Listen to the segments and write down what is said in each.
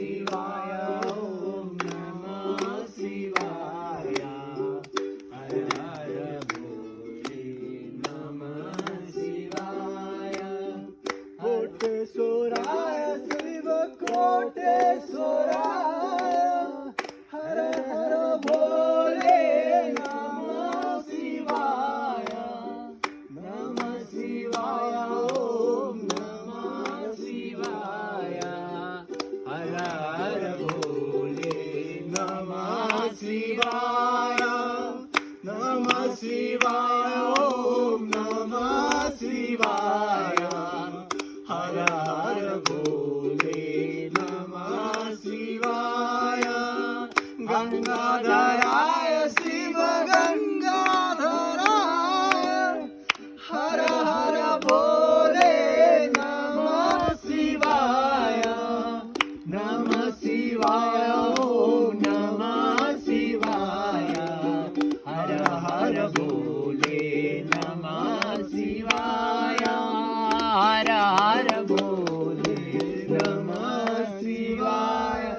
શિવાય ઓમ નમઃ શિવાય હર હર ભોલે નમઃ શિવાય કોટેશ્વરાય શિવ કોટેશ્વરાય હર હર ભોલે નમઃ શિવાય ઓમ નમઃ શિવાય હર હર ભોલે નમઃ શિવાય ઓમ નમઃ શિવાય હર હર ભોલે નમઃ શિવાય ગંગાધરાય શિવ ગંગાધરાય હર હર ભોલે નમઃ શિવાય ઓમ નમઃ શિવાય હર હર ભોલે નમઃ શિવાય હર હર ભોલે નમઃ શિવાય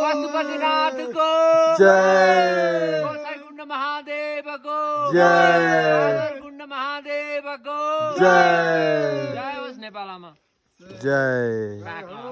પશુપતિનાથ કો જય ગુંડ મહાદેવ કો જય ગુંડ મહાદેવ કો જય જય હોશ નેપાળમાં જય રાખો.